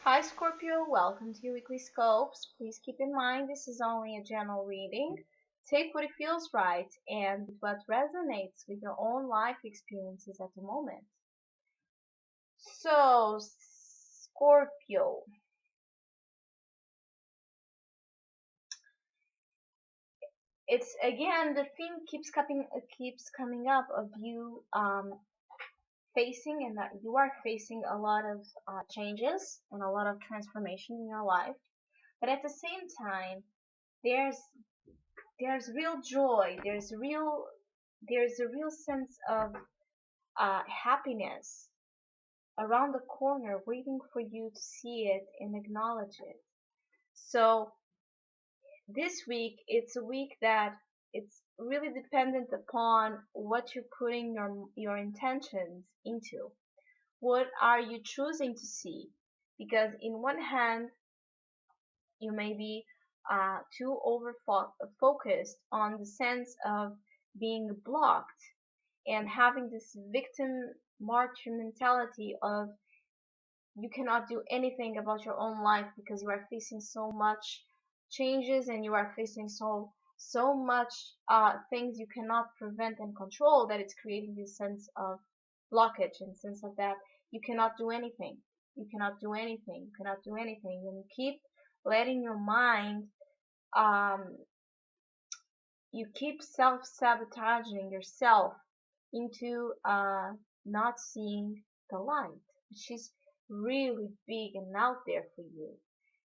Hi Scorpio, welcome to your weekly scopes. Please keep in mind this is only a general reading. Take what it feels right and what resonates with your own life experiences at the moment. So, Scorpio, it's again the theme keeps coming up of you facing and that you are facing a lot of changes and a lot of transformation in your life, but at the same time there's there's real joy, there's a real sense of happiness around the corner waiting for you to see it and acknowledge it. So this week, it's a week that it's really dependent upon what you're putting your intentions into. What are you choosing to see? Because in one hand, you may be too over focused on the sense of being blocked and having this victim martyr mentality of you cannot do anything about your own life because you are facing so much changes and you are facing so much things you cannot prevent and control, that it's creating this sense of blockage and sense of that you cannot do anything, you cannot do anything, you cannot do anything, and you keep letting your mind um, you keep self-sabotaging yourself into not seeing the light, which is really big and out there for you.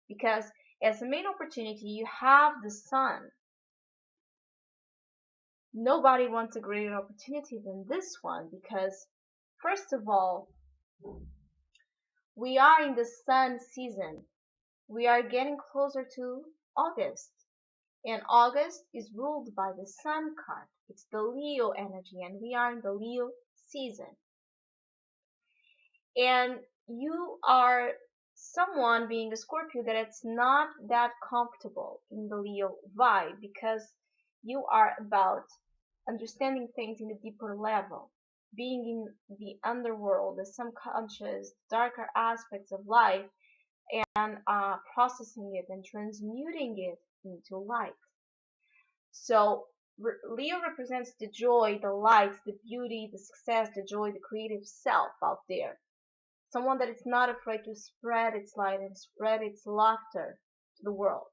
Because as a main opportunity, you have the sun. Nobody wants a greater opportunity than this one because, first of all, we are in the sun season. We are getting closer to August. And August is ruled by the Sun card. It's the Leo energy, and we are in the Leo season. And you are someone being a Scorpio that it's not that comfortable in the Leo vibe because you are about understanding things in a deeper level, being in the underworld, the subconscious, darker aspects of life, and processing it and transmuting it into light. So Leo represents the joy, the light, the beauty, the success, the joy, the creative self out there. Someone that is not afraid to spread its light and spread its laughter to the world.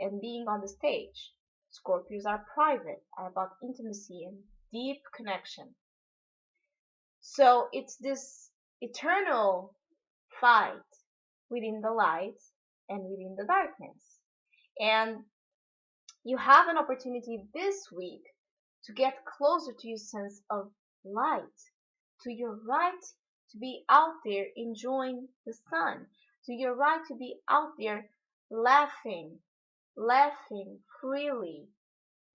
And being on the stage, Scorpios are private, are about intimacy and deep connection. So it's this eternal fight within the light and within the darkness. And you have an opportunity this week to get closer to your sense of light, to your right to be out there enjoying the sun, to your right to be out there laughing freely,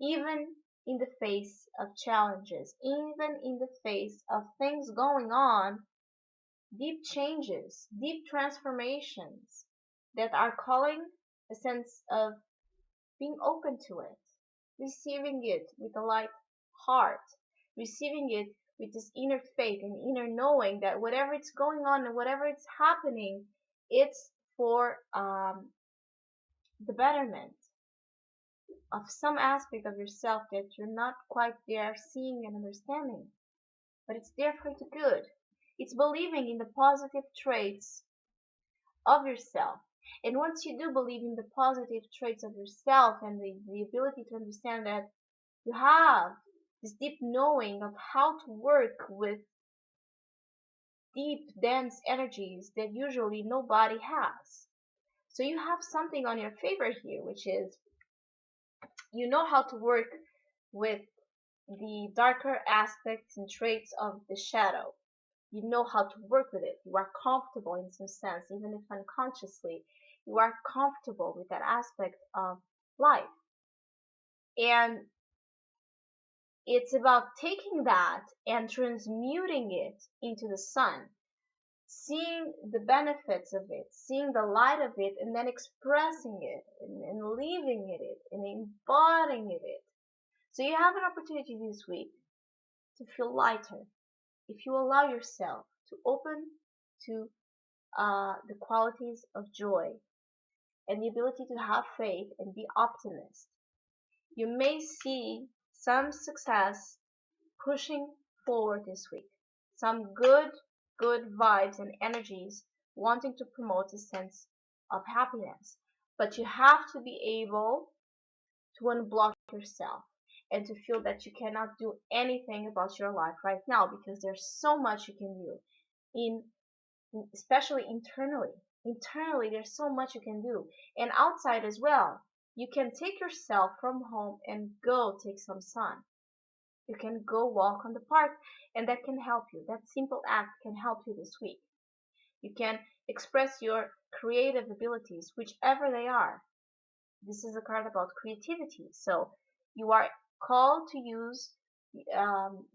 even in the face of challenges, even in the face of things going on, deep changes, deep transformations that are calling a sense of being open to it, receiving it with a light heart, receiving it with this inner faith and inner knowing that whatever it's going on and whatever it's happening, it's for the betterment of some aspect of yourself that you're not quite there seeing and understanding, but it's there for the good. It's believing in the positive traits of yourself. And once you do believe in the positive traits of yourself and the ability to understand that you have this deep knowing of how to work with deep, dense energies that usually nobody has. So you have something on your favor here, which is you know how to work with the darker aspects and traits of the shadow. You know how to work with it. You are comfortable in some sense, even if unconsciously, you are comfortable with that aspect of life. And it's about taking that and transmuting it into the sun, seeing the benefits of it, seeing the light of it, and then expressing it and living it and embodying it. So you have an opportunity this week to feel lighter if you allow yourself to open to the qualities of joy and the ability to have faith and be optimist. You may see some success pushing forward this week, some good vibes and energies wanting to promote a sense of happiness. But you have to be able to unblock yourself and to feel that you cannot do anything about your life right now because there's so much you can do in especially internally. Internally, there's so much you can do, and outside as well. You can take yourself from home and go take some sun. You can go walk on the park, and that can help you. That simple act can help you this week. You can express your creative abilities, whichever they are. This is a card about creativity, so you are called to use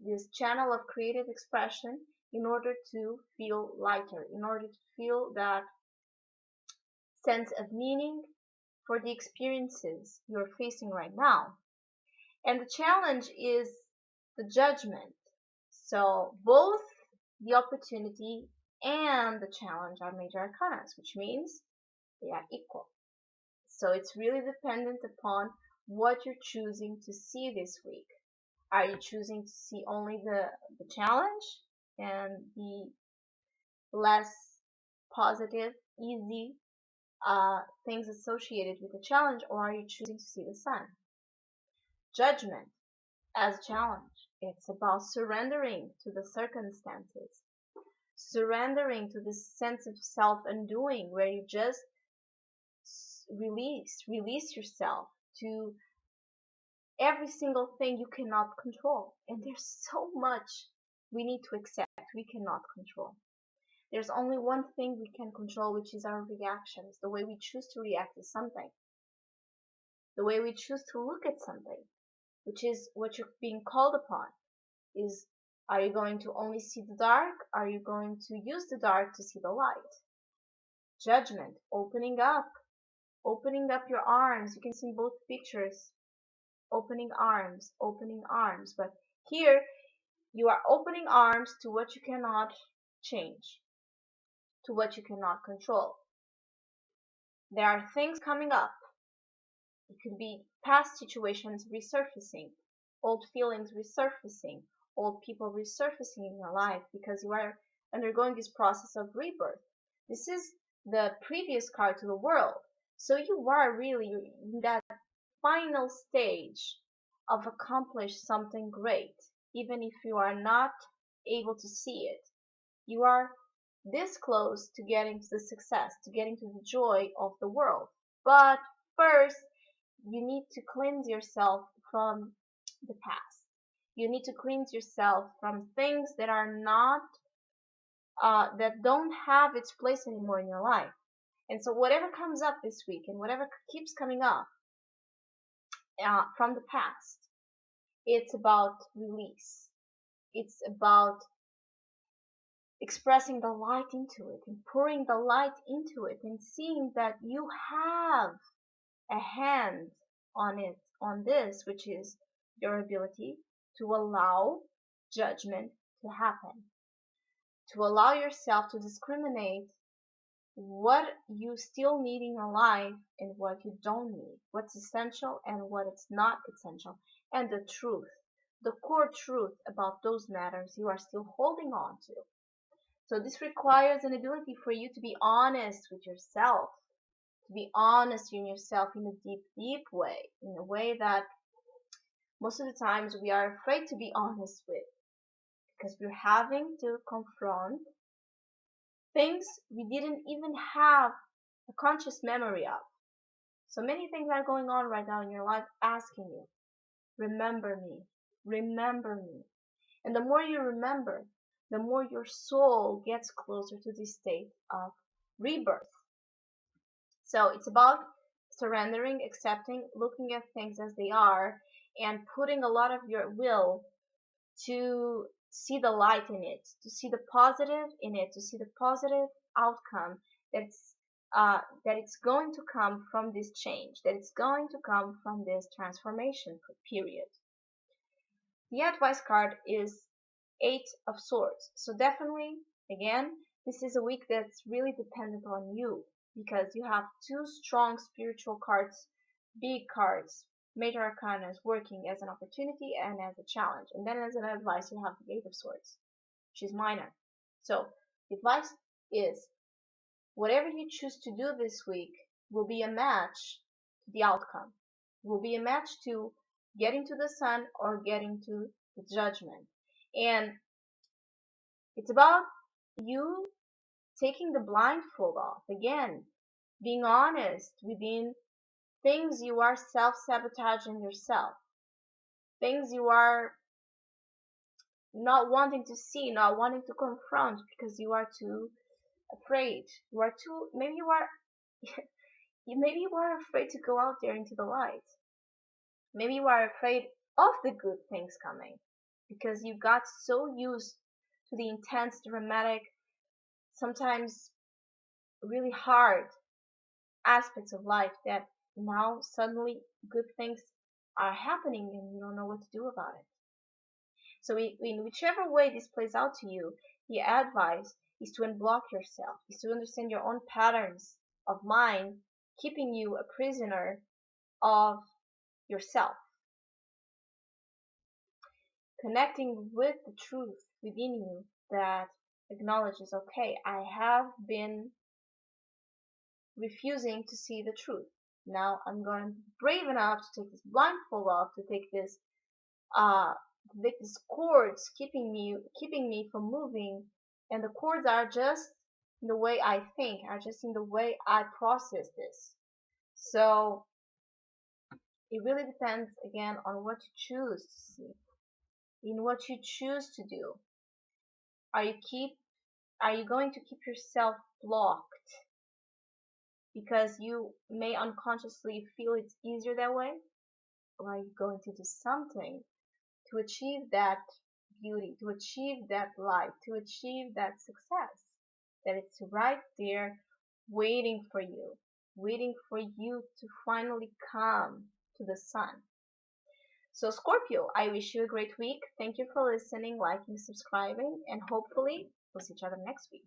this channel of creative expression in order to feel lighter, in order to feel that sense of meaning for the experiences you're facing right now. And the challenge is the judgment. So both the opportunity and the challenge are major arcanas, which means they are equal. So it's really dependent upon what you're choosing to see this week. Are you choosing to see only the challenge and the less positive, easy things associated with the challenge, or are you choosing to see the sun? Judgment as a challenge. It's about surrendering to the circumstances, surrendering to this sense of self-undoing where you just release yourself to every single thing you cannot control. And there's so much we need to accept we cannot control. There's only one thing we can control, which is our reactions, the way we choose to react to something, the way we choose to look at something, which is what you're being called upon. Is, are you going to only see the dark? Are you going to use the dark to see the light? Judgment, opening up your arms. You can see both pictures, opening arms, but here you are opening arms to what you cannot change, to what you cannot control. There are things coming up. It could be past situations resurfacing, old feelings resurfacing, old people resurfacing in your life because you are undergoing this process of rebirth. This is the previous card to the world. So you are really in that final stage of accomplish something great, even if you are not able to see it. You are this close to getting to the success, to getting to the joy of the world. But first, you need to cleanse yourself from the past. You need to cleanse yourself from things that are not, that don't have its place anymore in your life. And so whatever comes up this week and whatever keeps coming up from the past, it's about release. It's about expressing the light into it and pouring the light into it and seeing that you have a hand on it, on this, which is your ability to allow judgment to happen, to allow yourself to discriminate what you still need in your life and what you don't need, what's essential and what is not essential, and the truth, the core truth about those matters you are still holding on to. So this requires an ability for you to be honest with yourself, to be honest in yourself in a deep way, in a way that most of the times we are afraid to be honest with, because we're having to confront things we didn't even have a conscious memory of. So many things are going on right now in your life asking you, remember me, remember me. And the more you remember, the more your soul gets closer to this state of rebirth. So it's about surrendering, accepting, looking at things as they are, and putting a lot of your will to see the light in it, to see the positive in it, to see the positive outcome that it's going to come from this change, that it's going to come from this transformation period. The advice card is Eight of Swords. So definitely, again, This is a week that's really dependent on you because you have two strong spiritual cards, big cards, major arcanas working as an opportunity and as a challenge. And then as an advice, you have the Eight of Swords, which is minor. So the advice is whatever you choose to do this week will be a match to the outcome, will be a match to getting to the sun or getting to the judgment. And it's about you taking the blindfold off again, being honest within things you are self-sabotaging yourself, things you are not wanting to see, not wanting to confront because you are too afraid. You are too, maybe you are, maybe you are afraid to go out there into the light. Maybe you are afraid of the good things coming because you got so used to the intense, dramatic, sometimes really hard aspects of life that now suddenly good things are happening and you don't know what to do about it. So in whichever way this plays out to you, the advice is to unblock yourself, is to understand your own patterns of mind, keeping you a prisoner of yourself, connecting with the truth within you that acknowledges, okay, I have been refusing to see the truth. Now I'm going to be brave enough to take this blindfold off, to take this uh these cords keeping me from moving, and the cords are just in the way I think, are just in the way I process this. So it really depends again on what you choose to see, in what you choose to do. Are you keep are you going to keep yourself blocked because you may unconsciously feel it's easier that way? Or are you going to do something to achieve that beauty, to achieve that light, to achieve that success? That it's right there waiting for you to finally come to the sun. So Scorpio, I wish you a great week. Thank you for listening, liking, subscribing, and hopefully we'll see each other next week.